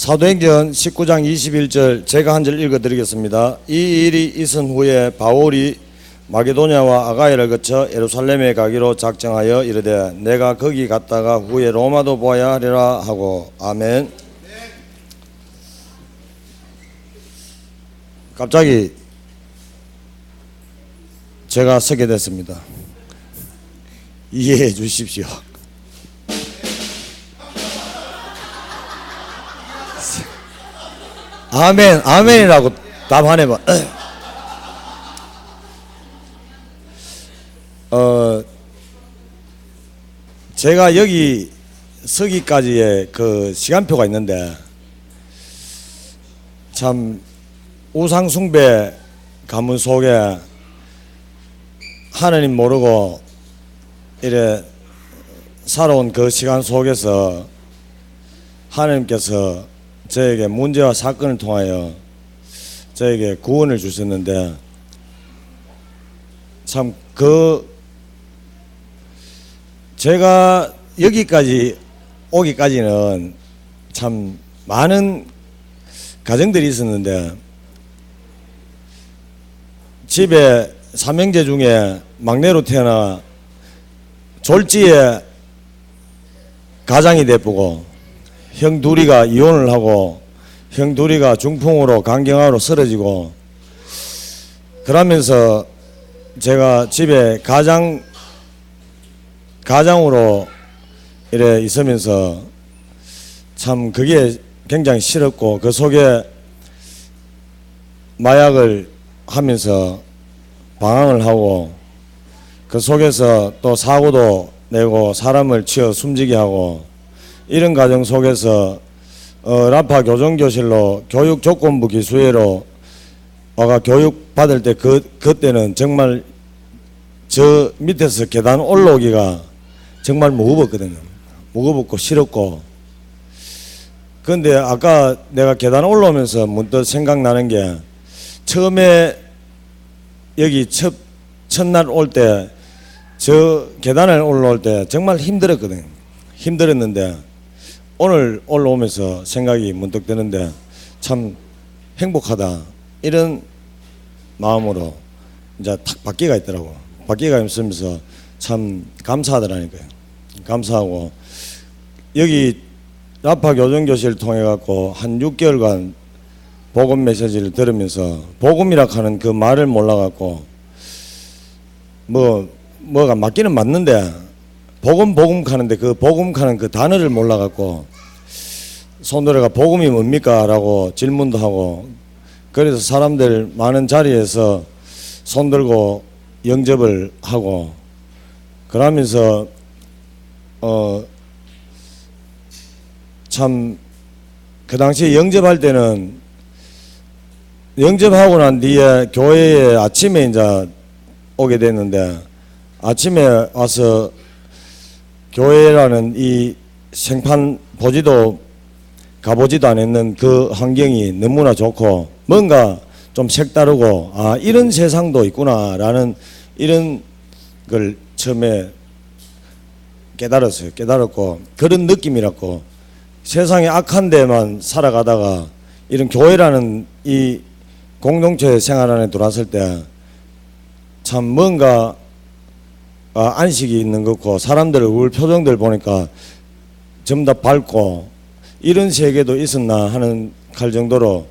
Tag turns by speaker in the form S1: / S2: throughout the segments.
S1: 사도행전 19장 21절 제가 한 절 읽어드리겠습니다. 이 일이 있은 후에 바울이 마게도냐와 아가야를 거쳐 예루살렘에 가기로 작정하여 이르되 내가 거기 갔다가 후에 로마도 보아야 하리라 하고. 아멘. 갑자기 제가 서게 됐습니다. 이해해 주십시오. 아멘, 아멘이라고 답하네 봐. 제가 여기 서기까지의 그 시간표가 있는데 참 우상숭배 가문 속에 하나님 모르고 이래 살아온 그 시간 속에서 하나님께서 저에게 문제와 사건을 통하여 저에게 구원을 주셨는데 참 제가 여기까지 오기까지는 참 많은 가정들이 있었는데 집에 삼형제 중에 막내로 태어나 졸지에 가장이 되고 형 둘이가 이혼을 하고 형 둘이가 중풍으로 간경화로 쓰러지고 그러면서 제가 집에 가장으로 이래 있으면서 참 그게 굉장히 싫었고 그 속에 마약을 하면서 방황을 하고 그 속에서 또 사고도 내고 사람을 치어 숨지게 하고 이런 과정 속에서 라파 교정교실로 교육조건부 기수회로 와가 교육 받을 때 그때는 정말 저 밑에서 계단 올라오기가 정말 무거웠거든요. 무겁고 싫었고 그런데 아까 내가 계단 올라오면서 문득 생각나는 게 처음에 여기 첫날 올 때 저 계단을 올라올 때 정말 힘들었거든요. 힘들었는데 오늘 올라오면서 생각이 문득 드는데 참 행복하다 이런 마음으로 이제 탁 바퀴가 있더라고. 바퀴가 있으면서 참 감사하더라니까요. 감사하고 여기 라파 교정교실을 통해 갖고 한 6개월간 복음 메시지를 들으면서 복음이라 하는 그 말을 몰라 갖고 뭐가 맞기는 맞는데 복음 하는데 그 복음 하는 그 단어를 몰라 갖고 손노래가 복음이 뭡니까? 라고 질문도 하고 그래서 사람들 많은 자리에서 손 들고 영접을 하고 그러면서 참 그 당시에 영접할 때는 영접하고 난 뒤에 교회에 아침에 이제 오게 됐는데 아침에 와서 교회라는 이 생판 가보지도 않았는 그 환경이 너무나 좋고 뭔가 좀 색다르고 아 이런 세상도 있구나 라는 이런 걸 처음에 깨달았고 그런 느낌이랐고 세상에 악한 데만 살아가다가 이런 교회라는 이 공동체 생활 안에 들어왔을 때 참 뭔가 안식이 있는 것 같고 사람들 얼굴 표정들 보니까 전부 다 밝고 이런 세계도 있었나 하는 할 정도로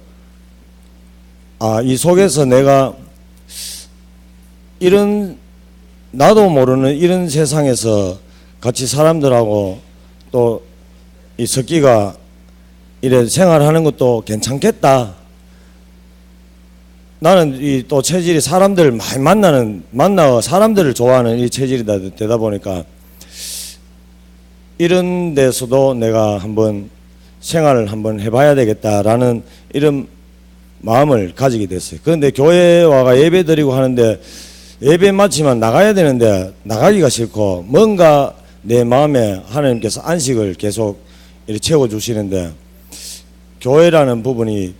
S1: 이 속에서 내가 이런 나도 모르는 이런 세상에서 같이 사람들하고 또 이 섞기가 이래 생활하는 것도 괜찮겠다. 나는 이 또 체질이 사람들을 많이 만나 사람들을 좋아하는 이 체질이 되다 보니까 이런 데서도 내가 한번 생활을 한번 해봐야 되겠다라는 이런 마음을 가지게 됐어요. 그런데 교회 와가 예배 드리고 하는데 예배 마치면 나가야 되는데 나가기가 싫고 뭔가 내 마음에 하나님께서 안식을 계속 이렇게 채워주시는데 교회라는 부분이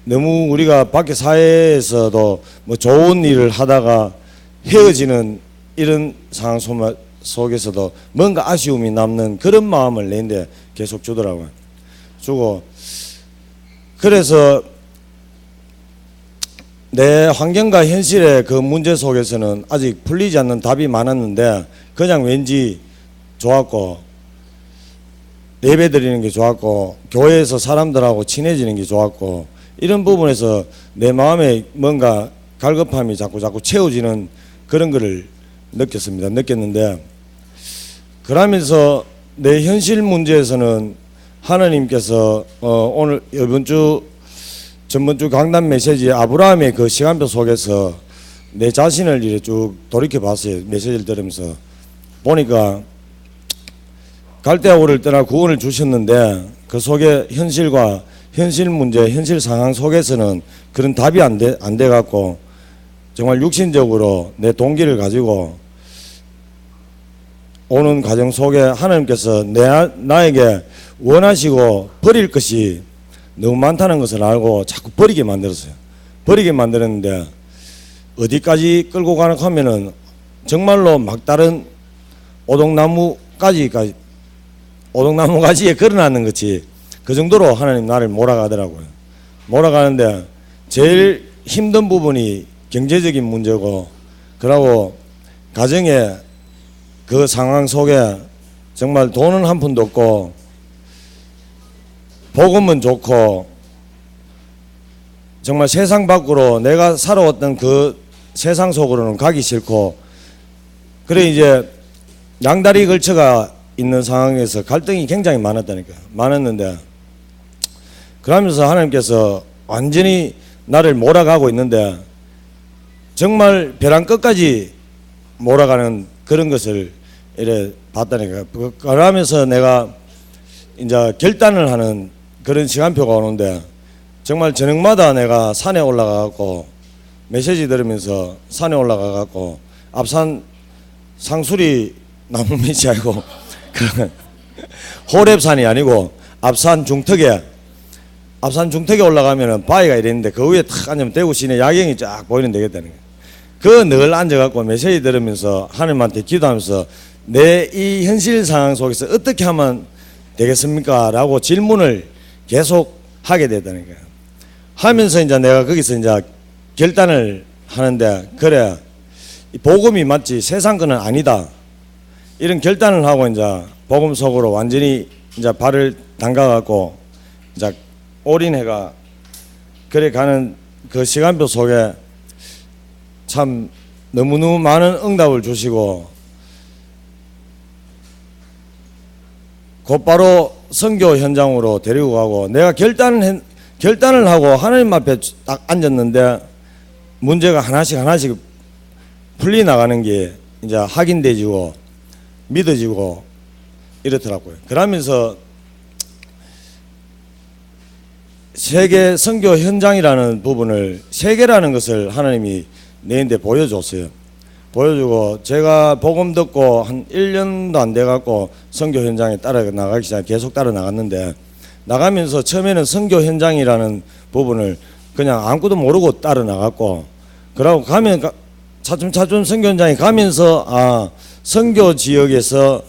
S1: 너무 우리가 밖에 사회에서도 뭐 좋은 일을 하다가 헤어지는 이런 상황 속에서도 뭔가 아쉬움이 남는 그런 마음을 내는데 계속 주더라고요. 주고 그래서 내 환경과 현실의 그 문제 속에서는 아직 풀리지 않는 답이 많았는데 그냥 왠지 좋았고 예배 드리는 게 좋았고 교회에서 사람들하고 친해지는 게 좋았고 이런 부분에서 내 마음에 뭔가 갈급함이 자꾸 채워지는 그런 거를 느꼈는데 그러면서 내 현실 문제에서는 하나님께서 오늘 전번주 강단 메시지 아브라함의 그 시간표 속에서 내 자신을 이렇게 쭉 돌이켜 봤어요. 메시지를 들으면서 보니까 갈대아우를 떠나 구원을 주셨는데 그 속에 현실과 현실 문제, 현실 상황 속에서는 그런 답이 안 돼 갖고 정말 육신적으로 내 동기를 가지고 오는 과정 속에 하나님께서 나에게 원하시고 버릴 것이 너무 많다는 것을 알고 자꾸 버리게 만들었어요. 버리게 만들었는데 어디까지 끌고 가는가 하면은 정말로 막다른 오동나무 가지에 걸어놨는 것이 그 정도로 하나님 나를 몰아가더라고요. 몰아가는데 제일 힘든 부분이 경제적인 문제고 그러고 가정의 그 상황 속에 정말 돈은 한 푼도 없고 복음은 좋고 정말 세상 밖으로 내가 살아왔던 그 세상 속으로는 가기 싫고 그래 이제 양다리 걸쳐가 있는 상황에서 갈등이 굉장히 많았는데 그러면서 하나님께서 완전히 나를 몰아가고 있는데 정말 벼랑 끝까지 몰아가는 그런 것을 이래 봤다니까. 그러면서 내가 이제 결단을 하는 그런 시간표가 오는데 정말 저녁마다 내가 산에 올라가갖고 메시지 들으면서 산에 올라가갖고 앞산 상수리 나무 밑이 아니고 호랩산이 아니고 앞산 중턱에 올라가면은 바위가 이랬는데 그 위에 탁 앉으면 대구 시내 야경이 쫙 보이는 되겠다는 거예요. 그 늘 앉아갖고 메시지 들으면서 하나님한테 기도하면서 내 이 현실 상황 속에서 어떻게 하면 되겠습니까? 라고 질문을 계속 하게 되다는 거예요. 하면서 이제 내가 거기서 이제 결단을 하는데 그래 복음이 맞지 세상 거는 아니다. 이런 결단을 하고 이제 복음 속으로 완전히 이제 발을 담가갖고 이제 올인해가 그래 가는 그 시간표 속에 참 너무너무 많은 응답을 주시고 곧바로 선교 현장으로 데리고 가고 내가 결단을 하고 하나님 앞에 딱 앉았는데 문제가 하나씩 풀리 나가는 게 이제 확인되지고 믿어지고 이렇더라고요. 그러면서 세계 선교 현장이라는 부분을 세계라는 것을 하나님이 내한테 보여줬어요. 보여주고 제가 복음 듣고 한 1년도 안 돼갖고 선교 현장에 따라 나가기 시작해 계속 따라 나갔는데 나가면서 처음에는 선교 현장이라는 부분을 그냥 아무것도 모르고 따라 나갔고 그러고 가면 차츰 선교 현장에 가면서 선교 지역에서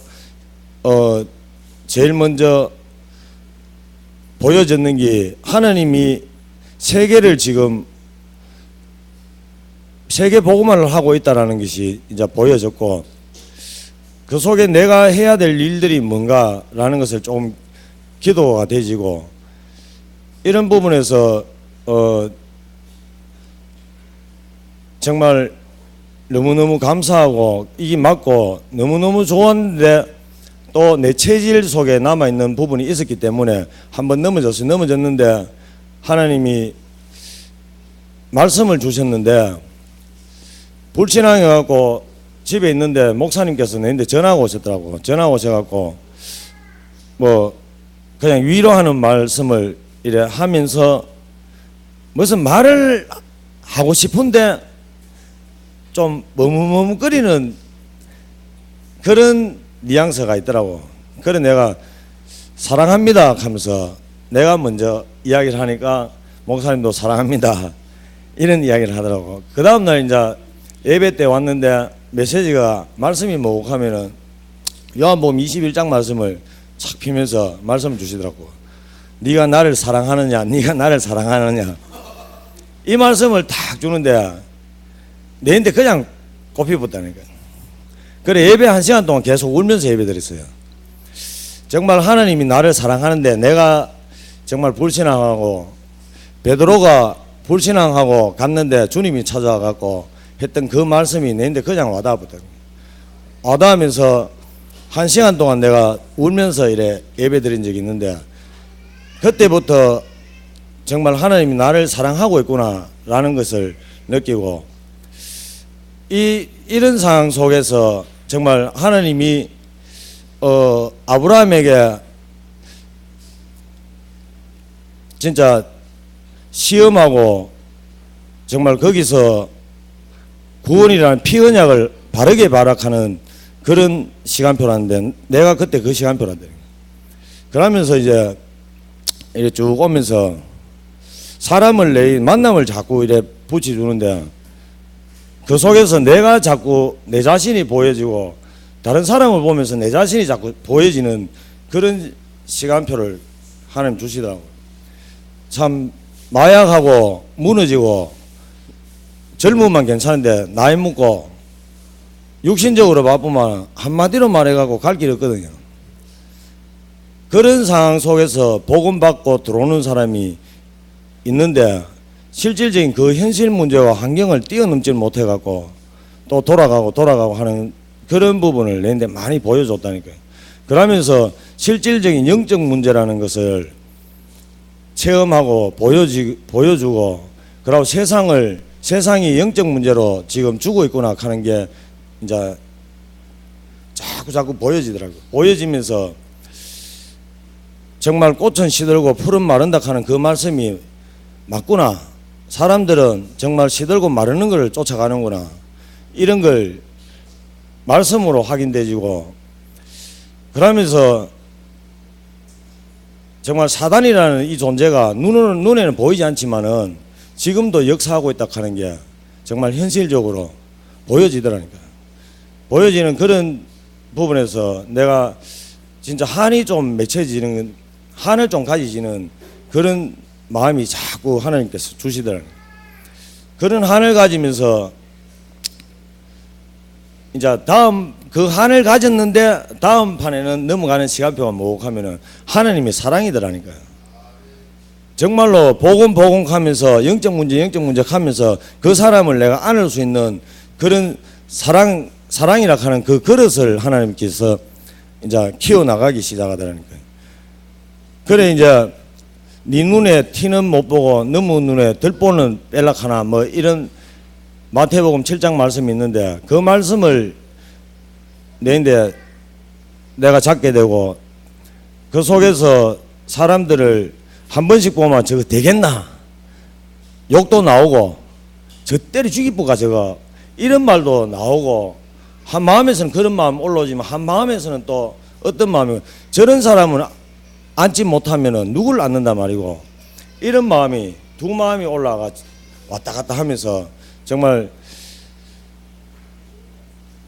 S1: 제일 먼저 보여졌는 게 하나님이 세계를 지금 세계 복음화를 하고 있다라는 것이 이제 보여졌고 그 속에 내가 해야 될 일들이 뭔가라는 것을 조금 기도가 되지고 이런 부분에서 정말 너무너무 감사하고 이게 맞고 너무너무 좋았는데 또 내 체질 속에 남아있는 부분이 있었기 때문에 한번 넘어졌는데 하나님이 말씀을 주셨는데 불신앙해갖고 집에 있는데 목사님께서 내한테 전화가 오셨더라고. 전화가 오셔갖고 뭐 그냥 위로하는 말씀을 이래 하면서 무슨 말을 하고 싶은데 좀 머뭇머뭇거리는 그런 뉘앙스가 있더라고. 그래 내가 사랑합니다 하면서 내가 먼저 이야기를 하니까 목사님도 사랑합니다 이런 이야기를 하더라고. 그 다음날 이제 예배 때 왔는데 메시지가 말씀이 뭐고 하면은 요한복음 21장 말씀을 착 피면서 말씀을 주시더라고. 네가 나를 사랑하느냐, 네가 나를 사랑하느냐, 이 말씀을 딱 주는데 내인데 그냥 꼽히 붙다니까. 그래 예배 1시간 동안 계속 울면서 예배 드렸어요. 정말 하나님이 나를 사랑하는데 내가 정말 불신앙하고 베드로가 불신앙하고 갔는데 주님이 찾아와 갖고 했던 그 말씀이 내인데 그냥 와닿았거든요. 와닿으면서 1시간 동안 내가 울면서 이래 예배 드린 적이 있는데 그때부터 정말 하나님이 나를 사랑하고 있구나 라는 것을 느끼고 이런 상황 속에서 정말 하나님이 아브라함에게 진짜 시험하고 정말 거기서 구원이라는 피 언약을 바르게 발악하는 그런 시간표라는데 내가 그때 그 시간표란다. 그러면서 이제 이렇게 쭉 오면서 사람을 내 만남을 자꾸 이래 붙여주는데 그 속에서 내가 자꾸 내 자신이 보여지고 다른 사람을 보면서 내 자신이 자꾸 보여지는 그런 시간표를 하나님 주시더라고요. 참 마약하고 무너지고 젊으면 괜찮은데 나이 먹고 육신적으로 바쁘면 한마디로 말해가고 갈 길이 없거든요. 그런 상황 속에서 복음 받고 들어오는 사람이 있는데 실질적인 그 현실 문제와 환경을 뛰어넘지 못해갖고 또 돌아가고 하는 그런 부분을 내한테 많이 보여줬다니까요. 그러면서 실질적인 영적 문제라는 것을 체험하고 보여주고 그리고 세상이 영적 문제로 지금 주고 있구나 하는 게 이제 자꾸 보여지더라고요. 보여지면서 정말 꽃은 시들고 풀은 마른다 하는 그 말씀이 맞구나. 사람들은 정말 시들고 마르는 걸 쫓아가는구나. 이런 걸 말씀으로 확인되지고 그러면서 정말 사단이라는 이 존재가 눈에는 보이지 않지만은 지금도 역사하고 있다 하는 게 정말 현실적으로 보여지더라니까요. 보여지는 그런 부분에서 내가 진짜 한이 좀 맺혀지는, 한을 좀 가지지는 그런 마음이 자꾸 하나님께서 주시더라고요. 그런 한을 가지면서 이제 다음 그 한을 가졌는데 다음 판에는 넘어가는 시간표가 뭐하면은 하나님의 사랑이더라니까요. 정말로 복음 하면서 영적 문제 하면서 그 사람을 내가 안을 수 있는 그런 사랑이라 하는 그 그릇을 하나님께서 이제 키워나가기 시작하더라니까요. 그래 이제 네 눈에 티는 못 보고 너무 눈에 들보는 뺄락하나 뭐 이런 마태복음 7장 말씀이 있는데 그 말씀을 내인데 내가 잡게 되고 그 속에서 사람들을 한 번씩 보면 저거 되겠나 욕도 나오고 저 때려 죽이쁘가 저거 이런 말도 나오고 한 마음에서는 그런 마음 올라오지만 한 마음에서는 또 어떤 마음이 저런 사람은 앉지 못하면은 누굴 앉는단 말이고 이런 마음이 두 마음이 올라가 왔다 갔다 하면서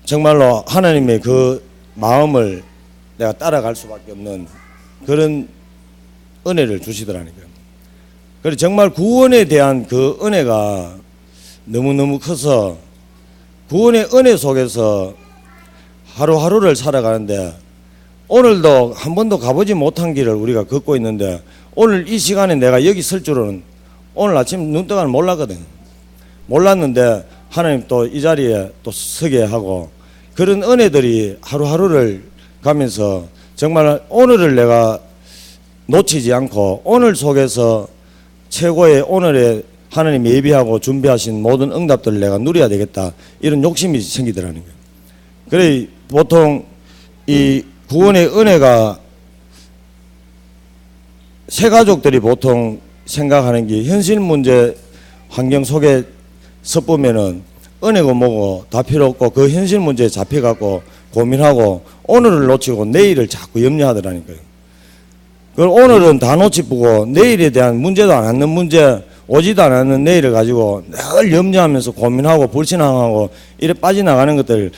S1: 정말로 하나님의 그 마음을 내가 따라갈 수밖에 없는 그런 은혜를 주시더라니까요. 그래서 정말 구원에 대한 그 은혜가 너무너무 커서 구원의 은혜 속에서 하루하루를 살아가는데 오늘도 한 번도 가보지 못한 길을 우리가 걷고 있는데 오늘 이 시간에 내가 여기 설 줄은 오늘 아침 눈 떠가는 몰랐는데 하나님 또 이 자리에 또 서게 하고 그런 은혜들이 하루하루를 가면서 정말 오늘을 내가 놓치지 않고 오늘 속에서 최고의 오늘의 하나님 예비하고 준비하신 모든 응답들을 내가 누려야 되겠다 이런 욕심이 생기더라는 거예요. 그래 보통 이 구원의 은혜가 새가족들이 보통 생각하는 게 현실 문제 환경 속에 섭보면은 은혜고 뭐고 다 필요 없고 그 현실 문제에 잡혀갖고 고민하고 오늘을 놓치고 내일을 자꾸 염려하더라니까요. 그걸 오늘은 다 놓치고 내일에 대한 문제도 안 하는 문제 오지도 않는 내일을 가지고 늘 염려하면서 고민하고 불신앙하고 이래 빠져나가는 것들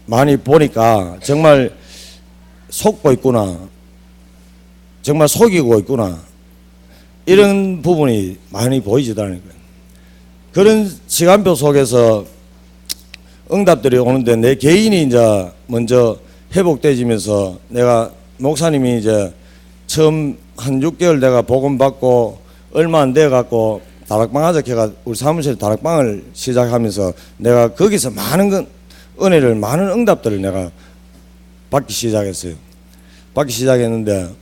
S1: 많이 보니까 정말 속고 있구나. 정말 속이고 있구나, 이런 부분이 많이 보이지더라는 거예요. 그런 시간표 속에서 응답들이 오는데 내 개인이 이제 먼저 회복되지면서, 내가 목사님이 이제 처음 한 6개월 내가 복음 받고 얼마 안 돼 갖고 다락방 하자 걔가 우리 사무실에 다락방을 시작하면서 내가 거기서 많은 은혜를, 많은 응답들을 내가 받기 시작했어요. 받기 시작했는데,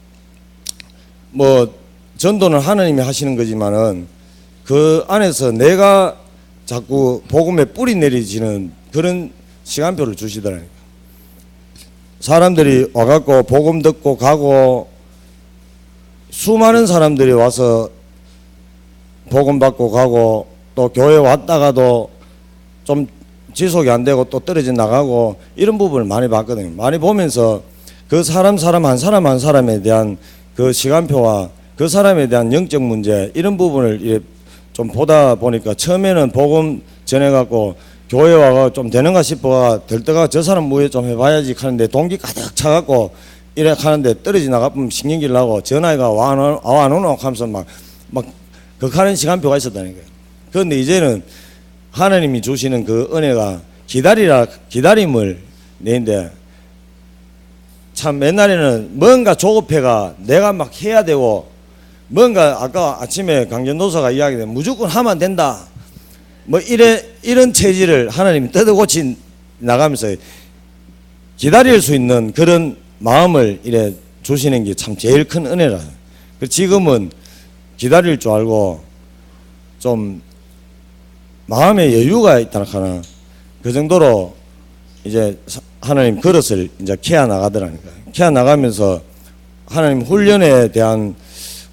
S1: 뭐 전도는 하나님이 하시는 거지만은 그 안에서 내가 자꾸 복음에 뿌리 내리지는 그런 시간표를 주시더라니까. 사람들이 와갖고 복음 듣고 가고, 수많은 사람들이 와서 복음 받고 가고, 또 교회 왔다가도 좀 지속이 안 되고 또 떨어져 나가고, 이런 부분을 많이 봤거든요. 많이 보면서 그 사람 한 사람에 대한 그 시간표와 그 사람에 대한 영적 문제, 이런 부분을 이렇게 좀 보다 보니까, 처음에는 복음 전해갖고 교회 와가 좀 되는가 싶어 들다가 저 사람 뭐에 좀 해봐야지 하는데 동기 가득 차갖고 이래 하는데 떨어지 나가면 신경질 나고, 전화가 안 오노 하면서 막 극하는 시간표가 있었다는 거예요. 그런데 이제는 하나님이 주시는 그 은혜가 기다림을 내는데, 참 옛날에는 뭔가 조급해가 내가 막 해야 되고, 뭔가 아까 아침에 강전도사가 이야기된 무조건 하면 된다, 뭐 이런 체질을 하나님이 뜯어고치 나가면서 기다릴 수 있는 그런 마음을 이래 주시는 게 참 제일 큰 은혜라. 지금은 기다릴 줄 알고 좀 마음의 여유가 있다 하나, 그 정도로 이제 하나님 그릇을 이제 캐어 나가더라니까. 캐어 나가면서 하나님 훈련에 대한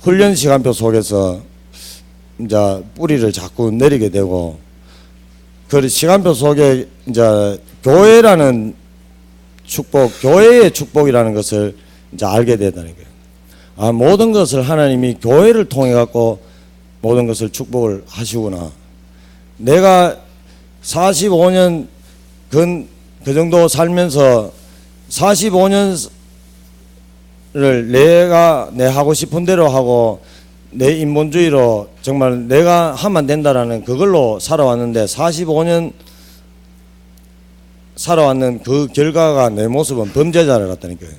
S1: 훈련 시간표 속에서 이제 뿌리를 자꾸 내리게 되고, 그 시간표 속에 이제 교회라는 축복, 교회의 축복이라는 것을 이제 알게 되다는 거예요. 아, 모든 것을 하나님이 교회를 통해 갖고 모든 것을 축복을 하시구나. 내가 45년 그 정도 살면서 45년을 내가 내 하고 싶은 대로 하고 내 인본주의로 정말 내가 하면 된다라는 그걸로 살아왔는데, 45년 살아왔는 그 결과가 내 모습은 범죄자를 같다니까요.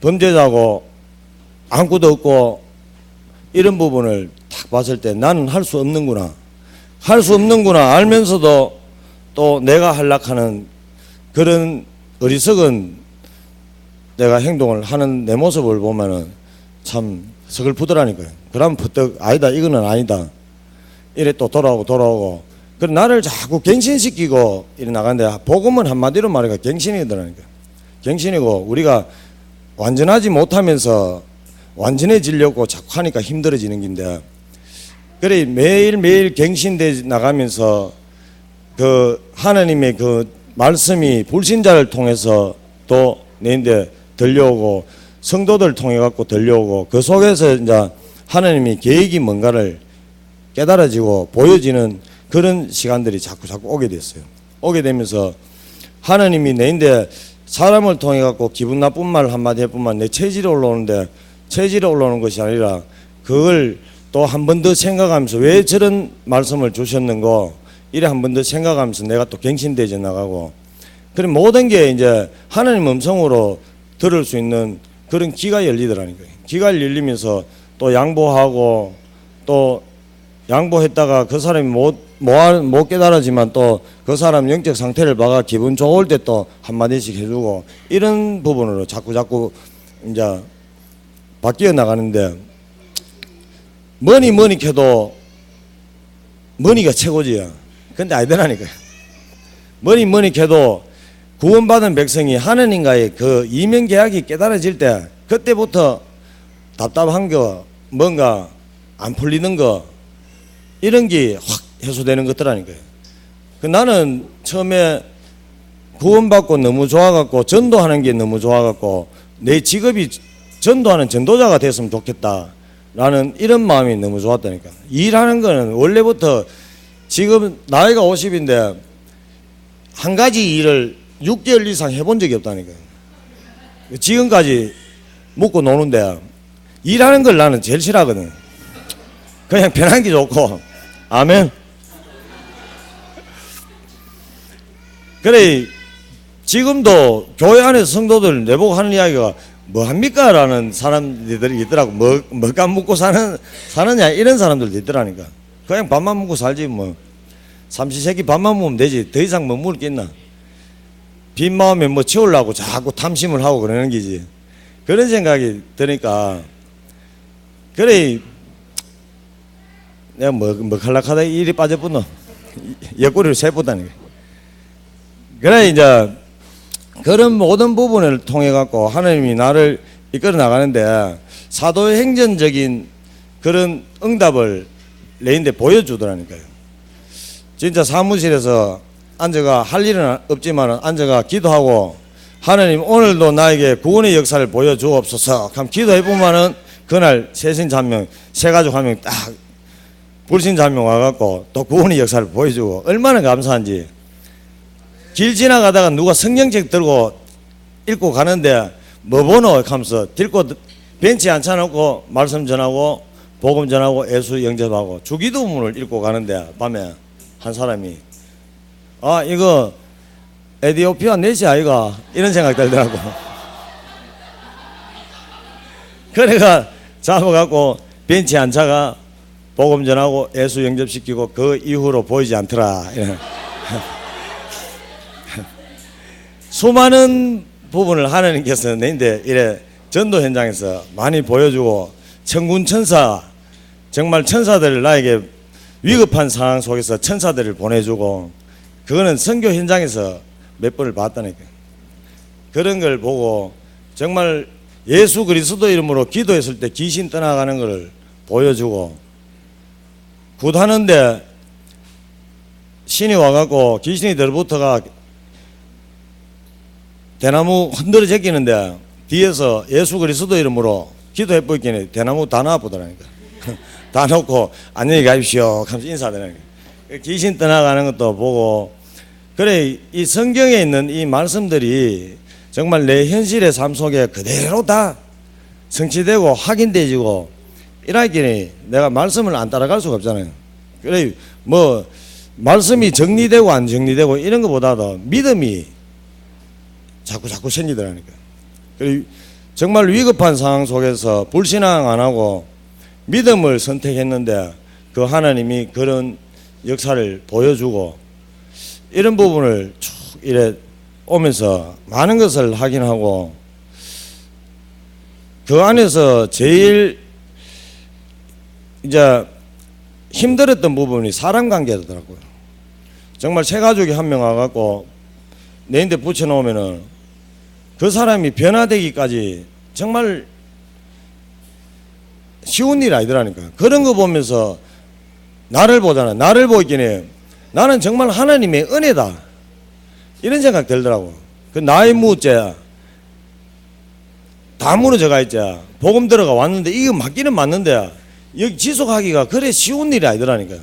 S1: 범죄자고 아무것도 없고, 이런 부분을 딱 봤을 때 나는 할 수 없는구나, 할 수 없는구나 알면서도 또 내가 하려하는 그런 어리석은 내가 행동을 하는 내 모습을 보면은 참 서글프더라니까요. 그러면 부쩍 아니다, 이거는 아니다, 이래 또 돌아오고 그래 나를 자꾸 갱신시키고 이래 나가는데, 복음은 한마디로 말해가 갱신이더라니까요. 갱신이고, 우리가 완전하지 못하면서 완전해지려고 자꾸 하니까 힘들어지는 긴데, 그래 매일매일 갱신돼 나가면서 그 하나님의 그 말씀이 불신자를 통해서 또 내인데 들려오고, 성도들 통해 갖고 들려오고, 그 속에서 이제 하나님이 계획이 뭔가를 깨달아지고 보여지는 그런 시간들이 자꾸 오게 됐어요. 오게 되면서 하나님이 내인데 사람을 통해 갖고 기분 나쁜 말 한마디 해뿐만 내 체질이 올라오는데, 체질이 올라오는 것이 아니라 그걸 또 한 번 더 생각하면서 왜 저런 말씀을 주셨는고, 이래 한 번 더 생각하면서 내가 또 갱신되져 나가고, 그런 모든 게 이제 하나님 음성으로 들을 수 있는 그런 귀가 열리더라니까요. 귀가 열리면서 또 양보하고, 또 양보했다가 그 사람이 못 깨달아지만 또 그 사람 영적 상태를 봐가 기분 좋을 때 또 한마디씩 해주고, 이런 부분으로 자꾸 이제 바뀌어 나가는데, 뭐니 캐도 머니가 최고지야. 근데 아니더라니까요. 뭐니 캐도 구원받은 백성이 하나님과의 그 이면계약이 깨달아질 때, 그때부터 답답한 거, 뭔가 안 풀리는 거, 이런 게 확 해소되는 것더라니까요. 나는 처음에 구원받고 너무 좋아갖고 전도하는 게 너무 좋아갖고 내 직업이 전도하는 전도자가 됐으면 좋겠다라는 이런 마음이 너무 좋았다니까. 일하는 거는 원래부터, 지금 나이가 50인데 한 가지 일을 6개월 이상 해본 적이 없다니까요. 지금까지 묵고 노는데 일하는 걸 나는 제일 싫어하거든. 그냥 편한 게 좋고. 아멘. 그래, 지금도 교회 안에서 성도들 내보고 하는 이야기가 뭐 합니까? 라는 사람들이 있더라고. 뭐 까먹고 사느냐? 이런 사람들도 있더라니까. 그냥 밥만 먹고 살지 뭐. 삼시세끼 밥만 먹으면 되지. 더 이상 뭐 먹을 게 있나? 빈 마음에 뭐 채우려고 자꾸 탐심을 하고 그러는 거지. 그런 생각이 드니까, 그래, 내가 뭐 할락하다 일이 빠져붙노. 옆구리를 세보다니. 그래, 이제, 그런 모든 부분을 통해 갖고 하나님이 나를 이끌어 나가는데 사도행전적인 그런 응답을 내인데 보여주더라니까요. 진짜 사무실에서 앉아가 할 일은 없지만 앉아가 기도하고 하나님 오늘도 나에게 구원의 역사를 보여주옵소서 하면 기도해보면은 그날 새신자명 새가족 한 명 딱 불신자명 와갖고 또 구원의 역사를 보여주고 얼마나 감사한지. 길 지나가다가 누가 성경책 들고 읽고 가는데 뭐 보노 하면서 들고 벤치에 앉혀놓고 말씀 전하고 복음 전하고 예수 영접하고 주기도문을 읽고 가는데 밤에 한 사람이 아 이거 에디오피아 내시 아이가 이런 생각 들더라고. 그래가 잡아갖고 벤치에 앉아가 복음 전하고 예수 영접시키고 그 이후로 보이지 않더라. 수많은 부분을 하나님께서 내인데 이래 전도 현장에서 많이 보여주고 천군 천사 정말 천사들을 나에게 위급한 상황 속에서 천사들을 보내주고 그거는 선교 현장에서 몇 번을 봤다니까. 그런 걸 보고 정말 예수 그리스도 이름으로 기도했을 때 귀신 떠나가는 걸 보여주고 굿하는데 신이 와갖고 귀신이 들어붙어가 대나무 흔들어 제끼는데 뒤에서 예수 그리스도 이름으로 기도해보기에는 대나무 다 놔보더라니까. 다 놓고 안녕히 가십시오 하면서 인사드리니까 귀신 떠나가는 것도 보고 그래 이 성경에 있는 이 말씀들이 정말 내 현실의 삶 속에 그대로 다 성취되고 확인되지고 이라기니 내가 말씀을 안 따라갈 수가 없잖아요. 그래 뭐 말씀이 정리되고 안 정리되고 이런 것보다도 믿음이 자꾸 생기더라니까. 정말 위급한 상황 속에서 불신앙 안 하고 믿음을 선택했는데 그 하나님이 그런 역사를 보여주고 이런 부분을 쭉 이래 오면서 많은 것을 확인하고 그 안에서 제일 이제 힘들었던 부분이 사람 관계더라고요. 정말 새 가족이 한 명 와갖고 내인데 붙여놓으면은 그 사람이 변화되기까지 정말 쉬운 일 아니더라니까. 그런 거 보면서 나를 보잖아. 나를 보기에는 나는 정말 하나님의 은혜다. 이런 생각 들더라고. 그 나의 무죄 다 무너져가 있지. 복음 들어가 왔는데 이거 맞기는 맞는데 여기 지속하기가 그래 쉬운 일이 아니더라니까요.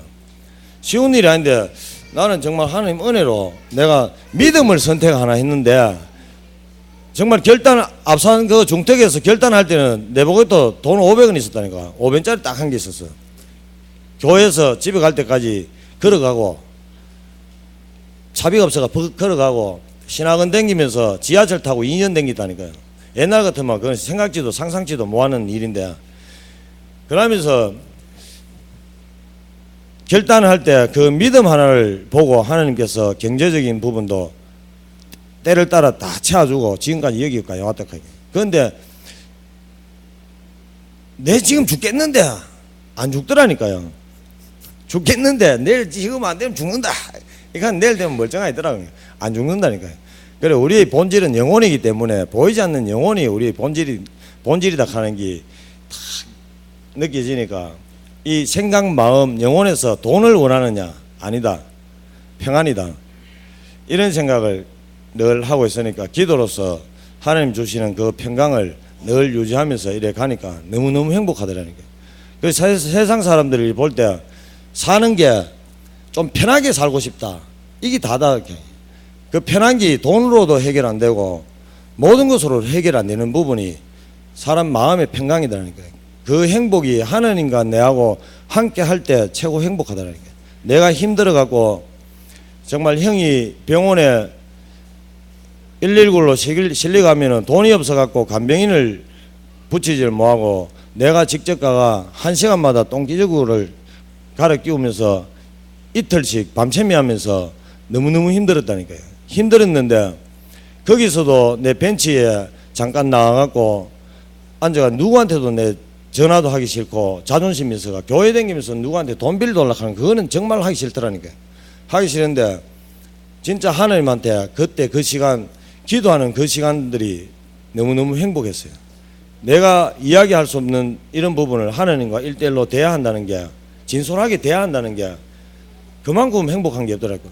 S1: 쉬운 일이 아닌데 나는 정말 하나님 은혜로 내가 믿음을 선택 하나 했는데 정말 결단 앞선 그 중택에서 결단할 때는 내 보고도 돈 500원 있었다니까. 500원짜리 딱 한 개 있었어. 교회에서 집에 갈 때까지 걸어가고 차비가 없어가 걸어가고 신학원 댕기면서 지하철 타고 2년 댕겼다니까요. 옛날 같으면 그건 생각지도 상상지도 못하는 일인데 그러면서 결단을 할 때 그 믿음 하나를 보고 하나님께서 경제적인 부분도 때를 따라 다 채워주고 지금까지 여기까지 왔다 하게. 그런데 내 지금 죽겠는데 안 죽더라니까요. 죽겠는데 내일 지금 안 되면 죽는다. 그러니까 내일 되면 멀쩡하더라고요. 안 죽는다니까요. 그래 우리의 본질은 영혼이기 때문에 보이지 않는 영혼이 우리의 본질이다 하는 게 딱 느껴지니까 이 생각 마음 영혼에서 돈을 원하느냐 아니다 평안이다 이런 생각을 늘 하고 있으니까 기도로서 하나님 주시는 그 평강을 늘 유지하면서 이래 가니까 너무너무 행복하더라니까. 그 세상 사람들이 볼 때 사는 게 좀 편하게 살고 싶다 이게 다다. 그 편한 게 돈으로도 해결 안 되고 모든 것으로 해결 안 되는 부분이 사람 마음의 평강이더라니까. 그 행복이 하나님과 내하고 함께 할 때 최고 행복하다는 게. 내가 힘들어 갖고 정말 형이 병원에 119로 실려 가면은 돈이 없어 갖고 간병인을 붙이질 못하고 내가 직접 가가 1시간마다 똥기저귀를 갈아 끼우면서 이틀씩 밤샘이 하면서 너무너무 힘들었다니까요. 힘들었는데 거기서도 내 벤치에 잠깐 나와갖고 앉아가 누구한테도 내 전화도 하기 싫고 자존심이 있어가 교회 다니면서 누구한테 돈 빌려달라고 하는 그거는 정말 하기 싫더라니까요. 하기 싫은데 진짜 하나님한테 그때 그 시간 기도하는 그 시간들이 너무너무 행복했어요. 내가 이야기할 수 없는 이런 부분을 하나님과 1대1로 대해야 한다는 게, 진솔하게 대해야 한다는 게 그만큼 행복한 게 없더라고요.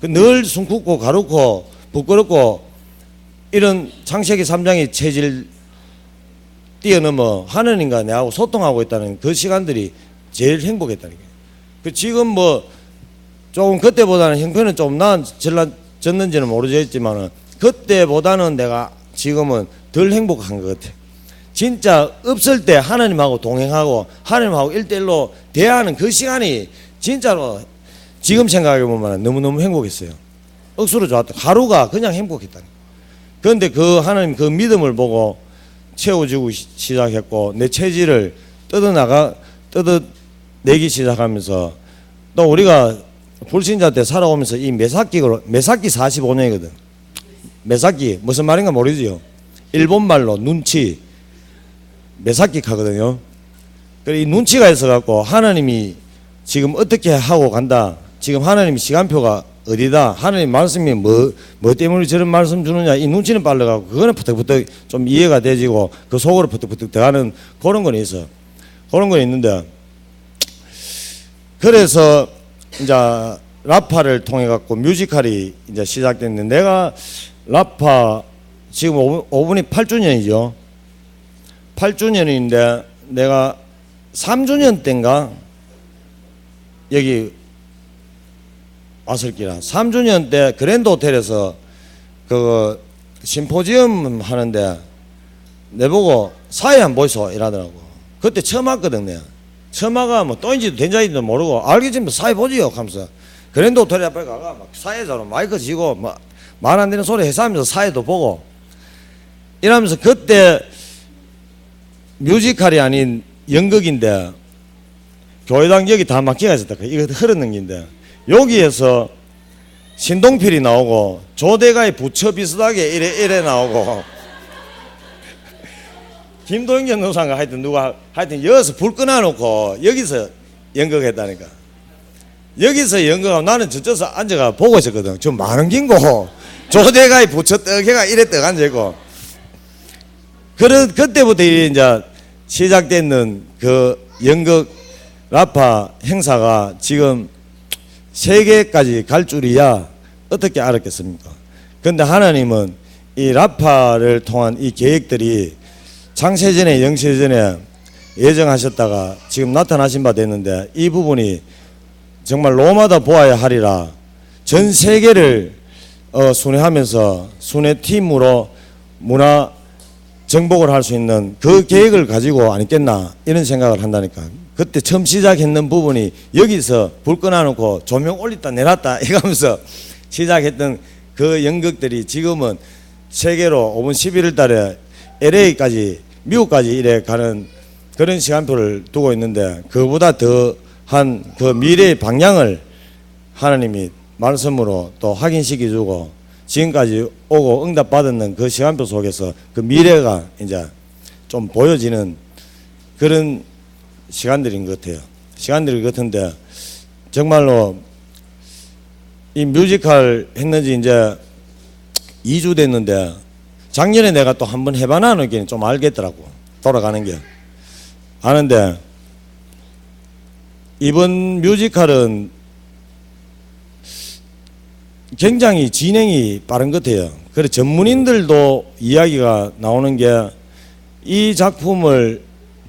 S1: 늘 숨굽고 가렵고 부끄럽고 이런 창세기 3장의 체질 뛰어넘어 하나님과 내하고 소통하고 있다는 그 시간들이 제일 행복했다는 거예요. 지금 뭐 조금 그때보다는 형편은 좀 나아졌는지는 모르겠지만은 그때보다는 내가 지금은 덜 행복한 것 같아요. 진짜 없을 때 하나님하고 동행하고 하나님하고 1대1로 대화하는 그 시간이 진짜로 지금 생각해보면 너무너무 행복했어요. 억수로 좋았다. 하루가 그냥 행복했다. 그런데 그 하나님 그 믿음을 보고 채워주고 시작했고 내 체질을 뜯어내기 시작하면서 또 우리가 불신자 때 살아오면서 이 매사기 45년이거든. 매사기 무슨 말인가 모르지요. 일본말로 눈치 매사기 하거든요. 이 눈치가 있어갖고 하나님이 지금 어떻게 하고 간다. 지금 하나님 시간표가 어디다. 하나님 말씀이 뭐 때문에 저런 말씀 주느냐. 이 눈치는 빨라가고 그거는 부탁부탁 좀 이해가 되지고 그 속으로 부탁부탁 들어가는 그런 건 있어. 그런 건 있는데 그래서 이제 라파를 통해 갖고 뮤지컬이 이제 시작됐는데 내가 라파 지금 5분이 8주년이죠. 8주년인데 내가 3주년 때인가 여기 왔을 기라. 3주년 때 그랜드 호텔에서 그 심포지엄 하는데 내보고 사회 한번 보이소 이러더라고. 그때 처음 왔거든. 내가 처음 와가 뭐 또인지도 된자인지도 모르고 알겠지만 사회 보지요 하면서 그랜드 호텔에 앞에 가가 막 사회자로 마이크 쥐고 막 말 안 되는 소리 해서하면서 사회도 보고 이러면서 그때 뮤지컬이 아닌 연극인데 교회당 여기 다 막히가 있었다. 이거 흐르는 긴데 여기에서 신동필이 나오고 조대가의 부처 비슷하게 이래 나오고 김도영 전도사가 하여튼 누가 하여튼 여기서 불 꺼놔놓고 여기서 연극했다니까. 여기서 연극하고 나는 저쪽에서 앉아가 보고 있었거든. 좀 많은 긴고 조대가의 부처 떡해가 이래 떡 앉아있고 그때부터 이제 시작되는 그 연극 라파 행사가 지금 세계까지 갈 줄이야 어떻게 알았겠습니까? 그런데 하나님은 이 라파를 통한 이 계획들이 창세전에 영세전에 예정하셨다가 지금 나타나신 바 됐는데 이 부분이 정말 로마다 보아야 하리라. 전 세계를 순회하면서 순회팀으로 문화 정복을 할 수 있는 그 계획을 가지고 아니겠나 이런 생각을 한다니까. 그때 처음 시작했는 부분이 여기서 불 꺼놔놓고 조명 올렸다 내놨다 이러면서 시작했던 그 연극들이 지금은 세계로 5분 11월 달에 LA까지 미국까지 이래 가는 그런 시간표를 두고 있는데 그보다 더한 그 미래의 방향을 하나님이 말씀으로 또 확인시켜주고 지금까지 오고 응답받았는 그 시간표 속에서 그 미래가 이제 좀 보여지는 그런 시간들인 것 같아요. 시간들인 것 같은데 정말로 이 뮤지컬 했는지 이제 2주 됐는데 작년에 내가 또 한번 해봐나는 게 좀 알겠더라고. 돌아가는 게 아는데 이번 뮤지컬은 굉장히 진행이 빠른 것 같아요. 그래서 전문인들도 이야기가 나오는 게 이 작품을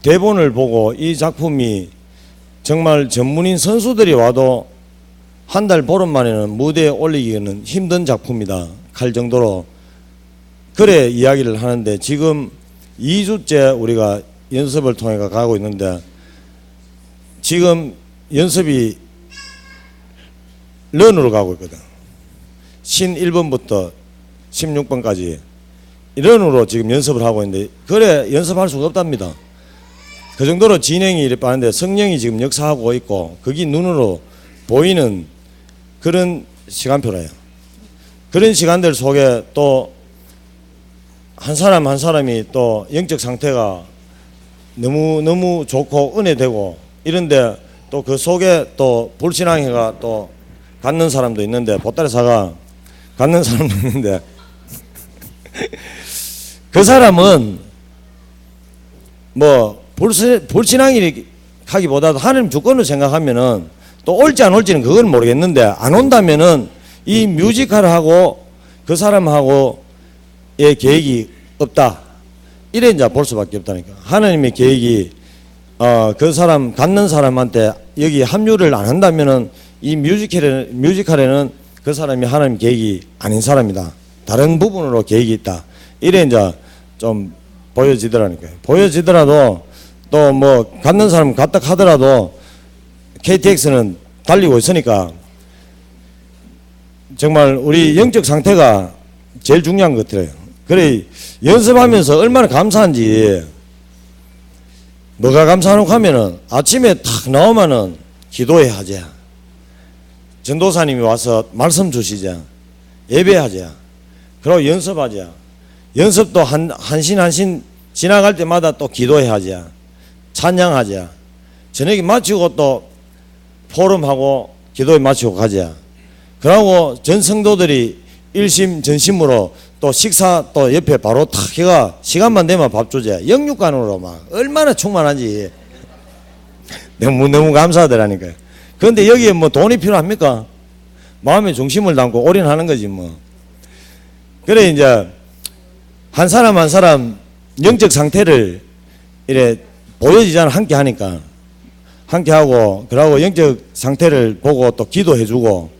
S1: 대본을 보고 이 작품이 정말 전문인 선수들이 와도 한 달 보름 만에는 무대에 올리기는 힘든 작품이다 할 정도로 그래 이야기를 하는데 지금 2주째 우리가 연습을 통해 가고 있는데 지금 연습이 런으로 가고 있거든. 신 1번부터 16번까지 런으로 지금 연습을 하고 있는데 그래 연습할 수가 없답니다. 그 정도로 진행이 이래 빠른데 성령이 지금 역사하고 있고 그게 눈으로 보이는 그런 시간표라요. 그런 시간들 속에 또 한 사람 한 사람이 또 영적 상태가 너무 좋고 은혜되고 이런데 또 그 속에 또 불신앙회가 또 갖는 사람도 있는데 보따리사가 갖는 사람도 있는데 그 사람은 뭐 불신앙이 하기보다도 하나님 주권을 생각하면은 또 올지 안 올지는 그건 모르겠는데 안 온다면은 이 뮤지컬하고 그 사람하고의 계획이 없다. 이래 이제 볼 수밖에 없다니까. 하나님의 계획이 그 사람 갖는 사람한테 여기 합류를 안 한다면은 이 뮤지컬에는 그 사람이 하나님 계획이 아닌 사람이다. 다른 부분으로 계획이 있다. 이래 이제 좀 보여지더라니까요. 보여지더라도 또 뭐 갖는 사람 갖다 하더라도 KTX는 달리고 있으니까 정말 우리 영적 상태가 제일 중요한 것 같아요. 그래 연습하면서 얼마나 감사한지. 뭐가 감사하노 하면은 아침에 탁 나오면은 기도해 하자. 전도사님이 와서 말씀 주시자. 예배하자. 그리고 연습하자. 연습도 한신 지나갈 때마다 또 기도해 하자. 찬양하자. 저녁에 마치고 또 포럼하고 기도에 마치고 가자. 그러고 전 성도들이 일심 전심으로 또 식사 또 옆에 바로 탁 해가 시간만 되면 밥 주자. 영육간으로 막 얼마나 충만하지. 너무 감사하더라니까요. 그런데 여기에 뭐 돈이 필요합니까? 마음의 중심을 담고 올인하는 거지 뭐. 그래 이제 한 사람 한 사람 영적 상태를 이래 보여지잖아. 함께 하니까 함께 하고 그러고 영적 상태를 보고 또 기도해주고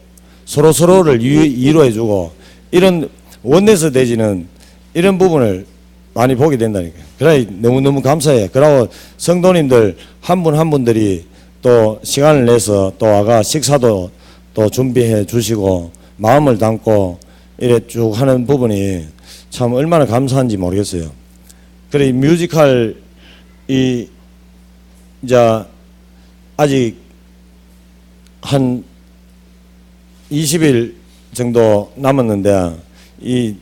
S1: 서로를 위로해주고 이런 원내에서 되지는 이런 부분을 많이 보게 된다니까요. 그래 너무 감사해. 그러고 성도님들 한 분 한 분들이 또 시간을 내서 또 와가 식사도 또 준비해 주시고 마음을 담고 이래 쭉 하는 부분이 참 얼마나 감사한지 모르겠어요. 그래 뮤지컬 이제 아직 한 20일 정도 남았는데 이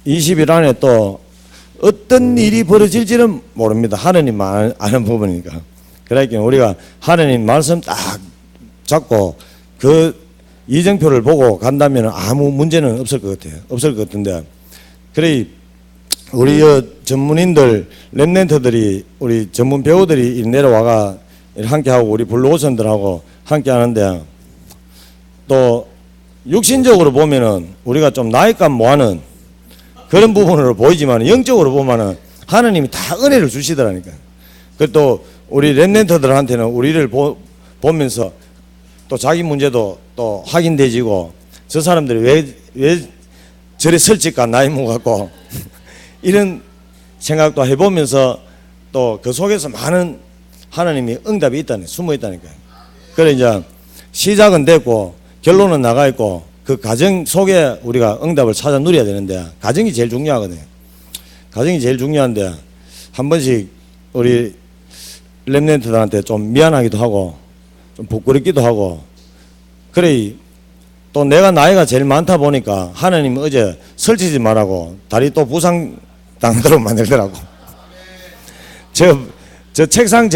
S1: 20일 안에 또 어떤 일이 벌어질지는 모릅니다. 하느님만 아는 부분이니까. 그러니까 우리가 하느님 말씀 딱 잡고 그 이정표를 보고 간다면 아무 문제는 없을 것 같아요. 없을 것 같은데 그래 우리 전문인들 랩런트들이 우리 전문 배우들이 내려와가 함께 하고 우리 블루오션들하고 함께 하는데 또 육신적으로 보면은 우리가 좀 나이값 모하는 그런 부분으로 보이지만 영적으로 보면은 하느님이 다 은혜를 주시더라니까. 그 또 우리 랩런트들한테는 우리를 보면서 또 자기 문제도 또 확인되지고 저 사람들이 왜 저래 설질까 나이 먹었고 이런 생각도 해보면서 또 그 속에서 많은 하나님이 응답이 있다니 숨어 있다니까요. 그래 이제 시작은 됐고 결론은 나가 있고 그 과정 속에 우리가 응답을 찾아 누려야 되는데 과정이 제일 중요하거든요. 과정이 제일 중요한데 한 번씩 우리 랩런트들한테 좀 미안하기도 하고 좀 부끄럽기도 하고 그래 또 내가 나이가 제일 많다 보니까 하나님 어제 설치지 말라고 다리 또 부상 당도록 만들더라고. 저 책상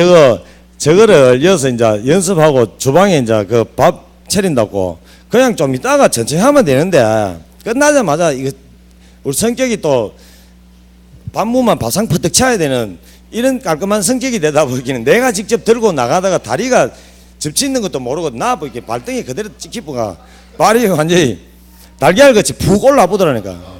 S1: 저거를 여서 이제 연습하고 주방에 이제 그 밥 차린다고 그냥 좀 이따가 천천히 하면 되는데 끝나자마자 이거 우리 성격이 또 반무만 바상 퍼뜩 쳐야 되는 이런 깔끔한 성격이 되다 보기는 내가 직접 들고 나가다가 다리가 접치는 것도 모르고 나 이렇게 발등에 그대로 찍히고가 발이 완전히 달걀같이 푹 올라보더라니까.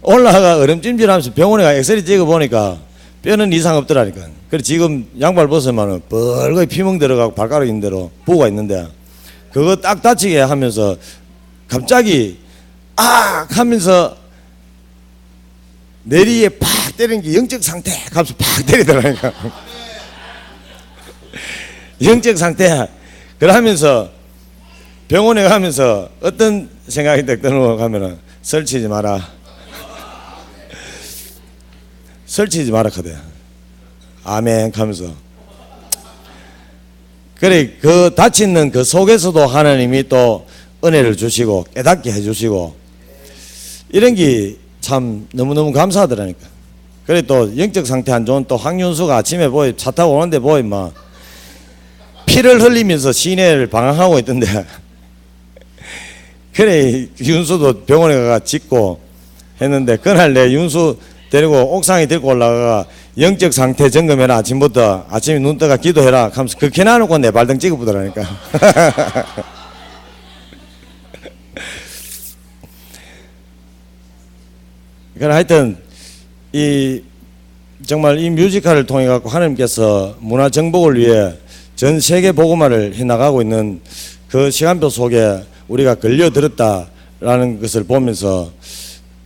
S1: 올라가 얼음찜질하면서 병원에 가 엑스레이 찍어보니까 뼈는 이상 없더라니까. 그래 지금 양발 벗으면은 뻘겋게 피멍 들어가고 발가락 인대로 부어가 있는데 그거 딱 다치게 하면서 갑자기 악 하면서 내리에 팍 때리는 게 영적 상태 가면서 팍 때리더라니까. 영적 상태. 그러면서 병원에 가면서 어떤 생각이 딱 드는 가면은 설치지 마라. 설치지 마라 하대. 아멘 하면서. 그래 그 다치는 그 속에서도 하나님이 또 은혜를 주시고 깨닫게 해주시고 이런 게 참 너무너무 감사하더라니까. 그래 또 영적 상태 안 좋은 또 황윤수가 아침에 보이 차 타고 오는데 보이 막 피를 흘리면서 시내를 방황하고 있던데 그래 윤수도 병원에 가가 짖고 했는데 그날 내 윤수 데리고 옥상에 데리고 올라가가 영적 상태 점검해라. 아침부터 아침에 눈 떠가 기도해라 하면서 그렇게 놔놓고 내 발등 찍어보더라니까. 그러니까 하여튼 이 정말 이 뮤지컬을 통해 갖고 하나님께서 문화 정복을 위해 전 세계 복음화를 해 나가고 있는 그 시간표 속에 우리가 걸려들었다라는 것을 보면서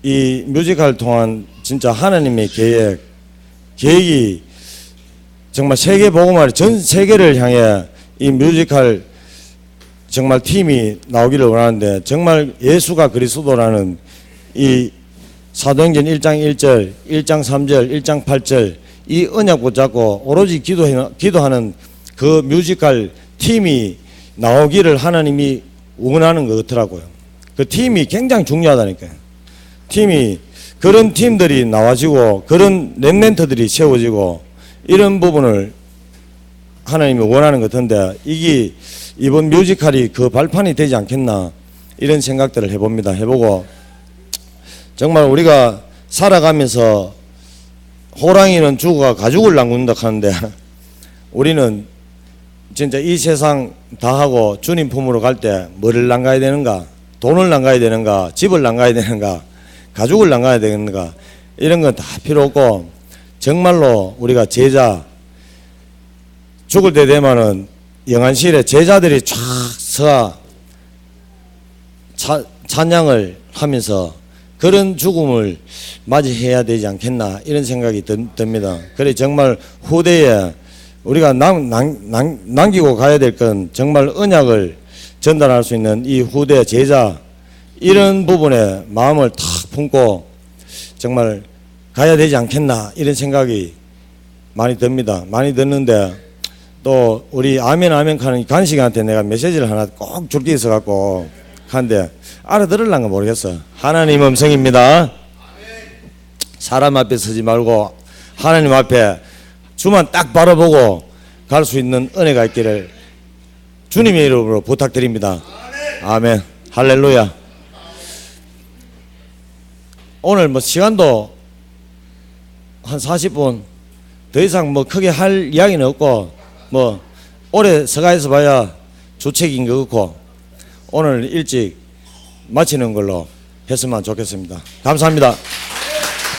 S1: 이 뮤지컬을 통한 진짜 하나님의 계획이 정말 세계 복음화를 전 세계를 향해 이 뮤지컬 정말 팀이 나오기를 원하는데 정말 예수가 그리스도라는 이 사도행전 1장 1절, 1장 3절, 1장 8절 이 언약 붙잡고 오로지 기도하는 그 뮤지컬 팀이 나오기를 하나님이 원하는 것 같더라고요. 그 팀이 굉장히 중요하다니까요. 팀이 그런 팀들이 나와지고 그런 랩멘트들이 세워지고 이런 부분을 하나님이 원하는 것 같은데 이게 이번 뮤지컬이 그 발판이 되지 않겠나 이런 생각들을 해보고 정말 우리가 살아가면서 호랑이는 죽어가 가죽을 남긴다 하는데 우리는 진짜 이 세상 다 하고 주님 품으로 갈 때 뭐를 남가야 되는가? 돈을 남가야 되는가? 집을 남가야 되는가? 가죽을 남가야 되는가? 이런 건 다 필요 없고 정말로 우리가 제자 죽을 때 되면은 영안실에 제자들이 쫙 서가 찬양을 하면서 그런 죽음을 맞이해야 되지 않겠나 이런 생각이 듭니다. 그래 정말 후대에 우리가 남기고 가야 될 건 정말 언약을 전달할 수 있는 이 후대 제자 이런 부분에 마음을 탁 품고 정말 가야 되지 않겠나 이런 생각이 많이 듭니다. 많이 듣는데 또 우리 아멘 하는 간식한테 내가 메시지를 하나 꼭 줄 게 있어 갖고 하는데 알아들을란가 모르겠어. 하나님 음성입니다. 사람 앞에 서지 말고 하나님 앞에 주만 딱 바라보고 갈 수 있는 은혜가 있기를 주님의 이름으로 부탁드립니다. 아멘. 할렐루야. 오늘 뭐 시간도 한 40분 더 이상 뭐 크게 할 이야기는 없고 뭐 오래 서가에서 봐야 주책인 것 같고 오늘 일찍 마치는 걸로 했으면 좋겠습니다. 감사합니다.